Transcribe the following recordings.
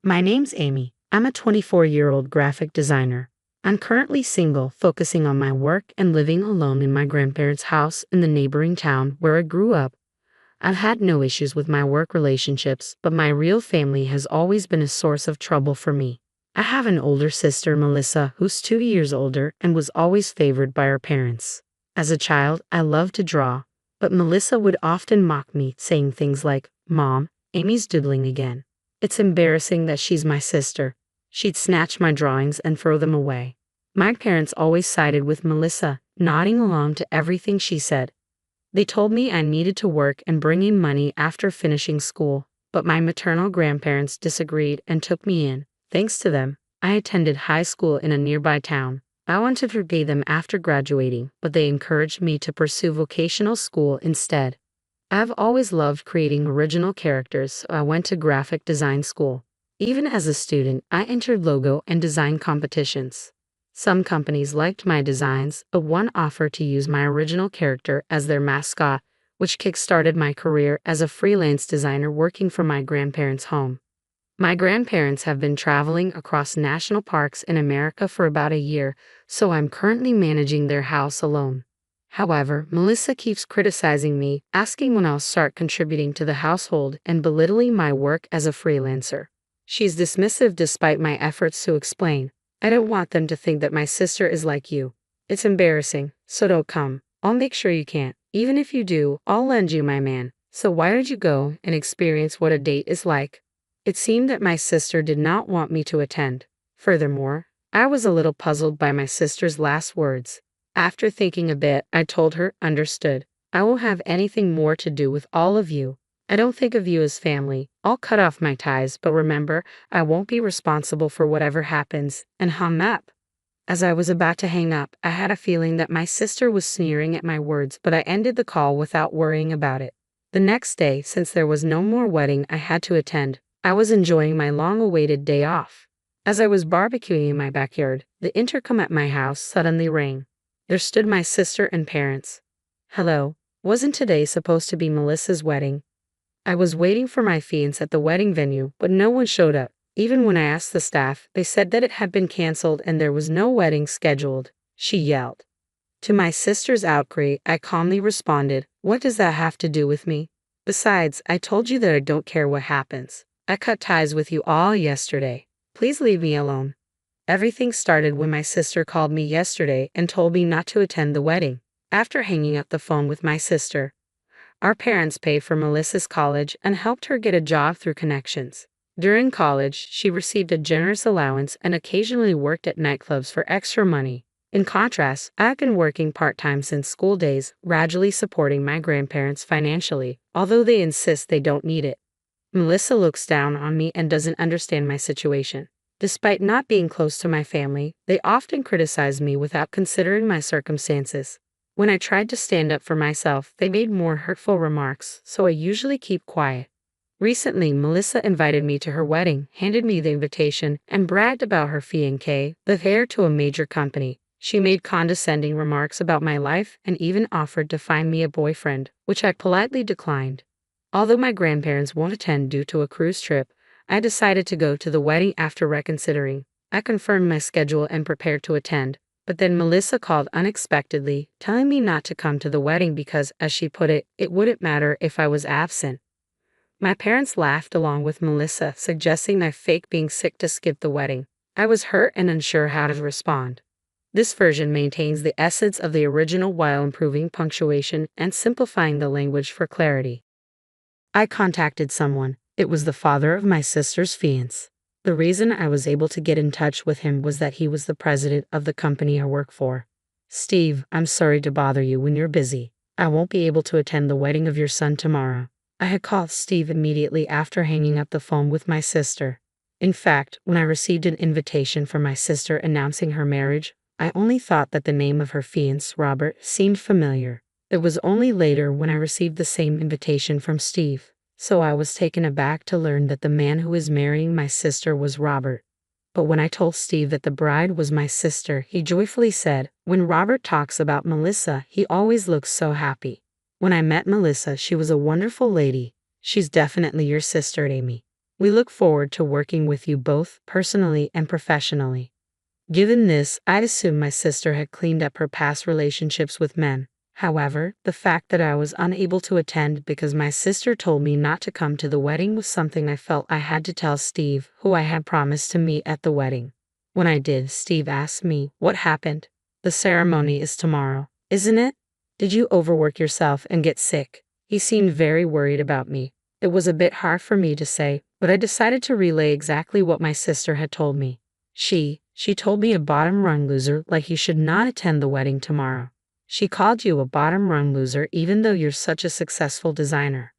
My name's Amy. I'm a 24-year-old graphic designer. I'm currently single, focusing on my work and living alone in my grandparents' house in the neighboring town where I grew up. I've had no issues with my work relationships, but my real family has always been a source of trouble for me. I have an older sister, Melissa, who's 2 years older and was always favored by her parents. As a child, I loved to draw, but Melissa would often mock me, saying things like, "Mom, Amy's doodling again. It's embarrassing that she's my sister." She'd snatch my drawings and throw them away. My parents always sided with Melissa, nodding along to everything she said. They told me I needed to work and bring in money after finishing school, but my maternal grandparents disagreed and took me in. Thanks to them, I attended high school in a nearby town. I wanted to repay them after graduating, but they encouraged me to pursue vocational school instead. I've always loved creating original characters, so I went to graphic design school. Even as a student, I entered logo and design competitions. Some companies liked my designs, but one offered to use my original character as their mascot, which kick-started my career as a freelance designer working from my grandparents' home. My grandparents have been traveling across national parks in America for about a year, so I'm currently managing their house alone. However, Melissa keeps criticizing me, asking when I'll start contributing to the household and belittling my work as a freelancer. She's dismissive despite my efforts to explain. I don't want them to think that my sister is like you. It's embarrassing, so don't come. I'll make sure you can't. Even if you do, I'll lend you my man. So why don't you go and experience what a date is like? It seemed that my sister did not want me to attend. Furthermore, I was a little puzzled by my sister's last words. After thinking a bit, I told her, "Understood. I won't have anything more to do with all of you. I don't think of you as family. I'll cut off my ties, but remember, I won't be responsible for whatever happens," and hung up. As I was about to hang up, I had a feeling that my sister was sneering at my words, but I ended the call without worrying about it. The next day, since there was no more wedding I had to attend, I was enjoying my long-awaited day off. As I was barbecuing in my backyard, the intercom at my house suddenly rang. There stood my sister and parents. "Hello, wasn't today supposed to be Melissa's wedding?" I was waiting for my fiancé at the wedding venue, but no one showed up. Even when I asked the staff, they said that it had been canceled and there was no wedding scheduled, she yelled. To my sister's outcry, I calmly responded, "What does that have to do with me? Besides, I told you that I don't care what happens. I cut ties with you all yesterday. Please leave me alone." Everything started when my sister called me yesterday and told me not to attend the wedding. After hanging up the phone with my sister, our parents paid for Melissa's college and helped her get a job through connections. During college, she received a generous allowance and occasionally worked at nightclubs for extra money. In contrast, I've been working part-time since school days, gradually supporting my grandparents financially, although they insist they don't need it. Melissa looks down on me and doesn't understand my situation. Despite not being close to my family, they often criticize me without considering my circumstances. When I tried to stand up for myself, they made more hurtful remarks, so I usually keep quiet. Recently, Melissa invited me to her wedding, handed me the invitation, and bragged about her fiancé, the heir to a major company. She made condescending remarks about my life and even offered to find me a boyfriend, which I politely declined. Although my grandparents won't attend due to a cruise trip, I decided to go to the wedding after reconsidering. I confirmed my schedule and prepared to attend. But then Melissa called unexpectedly, telling me not to come to the wedding because, as she put it, it wouldn't matter if I was absent. My parents laughed along with Melissa, suggesting I fake being sick to skip the wedding. I was hurt and unsure how to respond. This version maintains the essence of the original while improving punctuation and simplifying the language for clarity. I contacted someone. It was the father of my sister's fiancé. The reason I was able to get in touch with him was that he was the president of the company I work for. "Steve, I'm sorry to bother you when you're busy. I won't be able to attend the wedding of your son tomorrow." I had called Steve immediately after hanging up the phone with my sister. In fact, when I received an invitation from my sister announcing her marriage, I only thought that the name of her fiancé, Robert, seemed familiar. It was only later when I received the same invitation from Steve. So I was taken aback to learn that the man who was marrying my sister was Robert. But when I told Steve that the bride was my sister, he joyfully said, "When Robert talks about Melissa, he always looks so happy." When I met Melissa, she was a wonderful lady. "She's definitely your sister, Amy." We look forward to working with you both personally and professionally. Given this, I'd assume my sister had cleaned up her past relationships with men. However, the fact that I was unable to attend because my sister told me not to come to the wedding was something I felt I had to tell Steve, who I had promised to meet at the wedding. When I did, Steve asked me, "What happened? The ceremony is tomorrow, isn't it? Did you overwork yourself and get sick?" He seemed very worried about me. It was a bit hard for me to say, but I decided to relay exactly what my sister had told me. She told me a bottom-rung loser like he should not attend the wedding tomorrow. She called you a bottom-rung loser even though you're such a successful designer.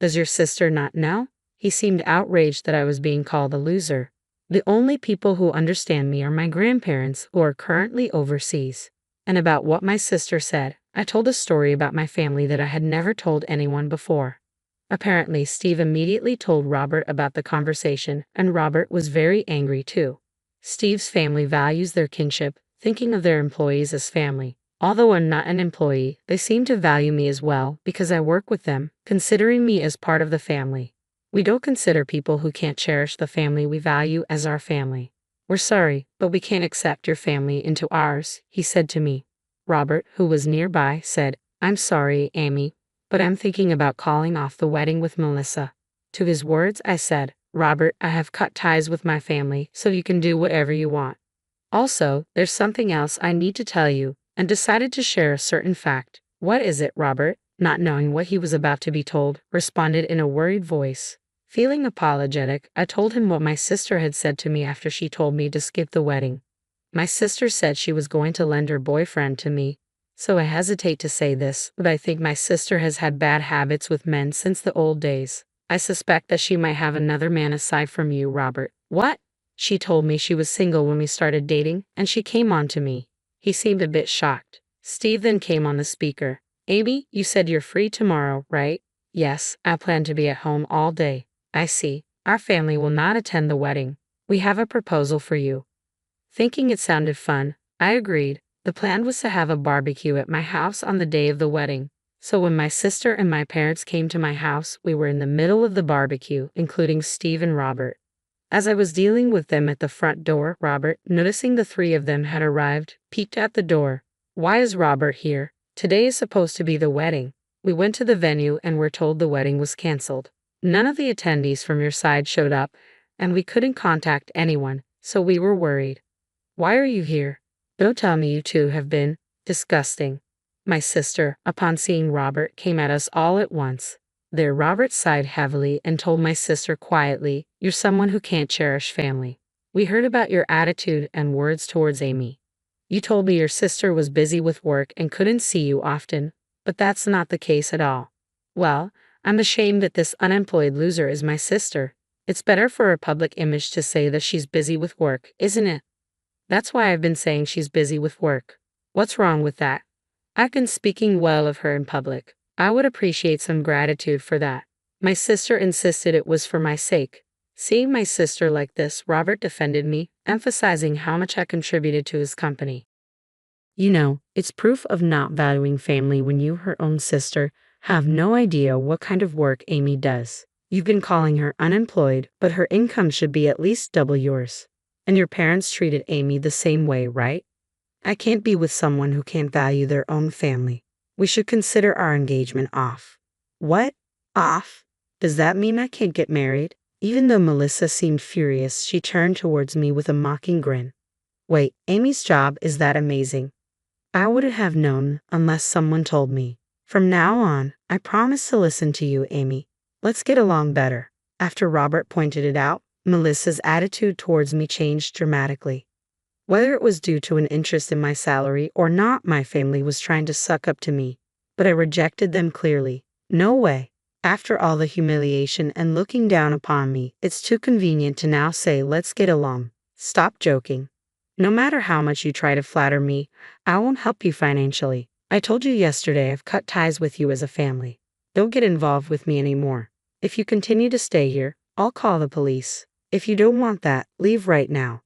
Does your sister not know? He seemed outraged that I was being called a loser. The only people who understand me are my grandparents, who are currently overseas. And about what my sister said, I told a story about my family that I had never told anyone before. Apparently, Steve immediately told Robert about the conversation, and Robert was very angry too. Steve's family values their kinship, thinking of their employees as family. Although I'm not an employee, they seem to value me as well because I work with them, considering me as part of the family. We don't consider people who can't cherish the family we value as our family. We're sorry, but we can't accept your family into ours, he said to me. Robert, who was nearby, said, "I'm sorry, Amy, but I'm thinking about calling off the wedding with Melissa." To his words, I said, "Robert, I have cut ties with my family, so you can do whatever you want. Also, there's something else I need to tell you," and decided to share a certain fact. "What is it?" Robert, not knowing what he was about to be told, responded in a worried voice. Feeling apologetic, I told him what my sister had said to me after she told me to skip the wedding. My sister said she was going to lend her boyfriend to me. So I hesitate to say this, but I think my sister has had bad habits with men since the old days. I suspect that she might have another man aside from you, Robert. What? She told me she was single when we started dating, and she came on to me. He seemed a bit shocked. Steve then came on the speaker. "Amy, you said you're free tomorrow, right?" "Yes, I plan to be at home all day." "I see. Our family will not attend the wedding. We have a proposal for you." Thinking it sounded fun, I agreed. The plan was to have a barbecue at my house on the day of the wedding. So when my sister and my parents came to my house, we were in the middle of the barbecue, including Steve and Robert. As I was dealing with them at the front door, Robert, noticing the three of them had arrived, peeked at the door. "Why is Robert here? Today is supposed to be the wedding." We went to the venue and were told the wedding was canceled. None of the attendees from your side showed up, and we couldn't contact anyone, so we were worried. "Why are you here? Don't tell me you two have been disgusting." My sister, upon seeing Robert, came at us all at once. There Robert sighed heavily and told my sister quietly, "You're someone who can't cherish family. We heard about your attitude and words towards Amy. You told me your sister was busy with work and couldn't see you often, but that's not the case at all." "Well, I'm ashamed that this unemployed loser is my sister. It's better for her public image to say that she's busy with work, isn't it?" "That's why I've been saying she's busy with work. What's wrong with that? I've been speaking well of her in public. I would appreciate some gratitude for that." My sister insisted it was for my sake. Seeing my sister like this, Robert defended me, emphasizing how much I contributed to his company. "You know, it's proof of not valuing family when you, her own sister, have no idea what kind of work Amy does. You've been calling her unemployed, but her income should be at least double yours. And your parents treated Amy the same way, right? I can't be with someone who can't value their own family. We should consider our engagement off." "What? Off? Does that mean I can't get married?" Even though Melissa seemed furious, she turned towards me with a mocking grin. "Wait, Amy's job is that amazing? I wouldn't have known unless someone told me. From now on, I promise to listen to you, Amy. Let's get along better." After Robert pointed it out, Melissa's attitude towards me changed dramatically. Whether it was due to an interest in my salary or not, my family was trying to suck up to me, but I rejected them clearly. No way. After all the humiliation and looking down upon me, it's too convenient to now say let's get along. Stop joking. No matter how much you try to flatter me, I won't help you financially. I told you yesterday I've cut ties with you as a family. Don't get involved with me anymore. If you continue to stay here, I'll call the police. If you don't want that, leave right now."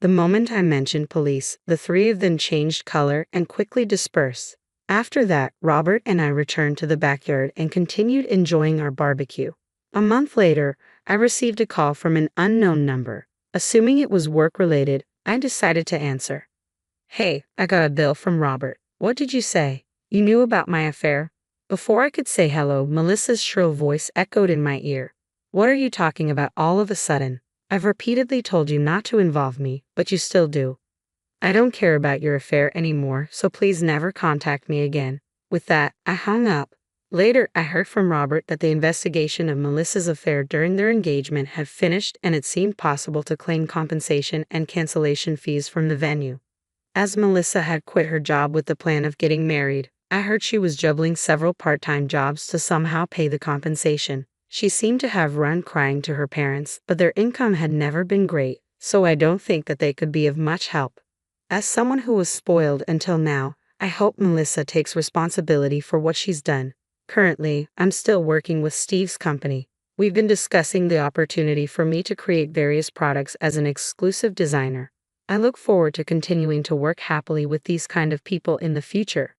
The moment I mentioned police, the three of them changed color and quickly dispersed. After that, Robert and I returned to the backyard and continued enjoying our barbecue. A month later, I received a call from an unknown number. Assuming it was work-related, I decided to answer. Hey, I got a bill from Robert. What did you say? You knew about my affair? Before I could say hello, Melissa's shrill voice echoed in my ear. What are you talking about all of a sudden? I've repeatedly told you not to involve me, but you still do. I don't care about your affair anymore, so please never contact me again. With that, I hung up. Later, I heard from Robert that the investigation of Melissa's affair during their engagement had finished and it seemed possible to claim compensation and cancellation fees from the venue. As Melissa had quit her job with the plan of getting married, I heard she was juggling several part-time jobs to somehow pay the compensation. She seemed to have run crying to her parents, but their income had never been great, so I don't think that they could be of much help. As someone who was spoiled until now, I hope Melissa takes responsibility for what she's done. Currently, I'm still working with Steve's company. We've been discussing the opportunity for me to create various products as an exclusive designer. I look forward to continuing to work happily with these kind of people in the future.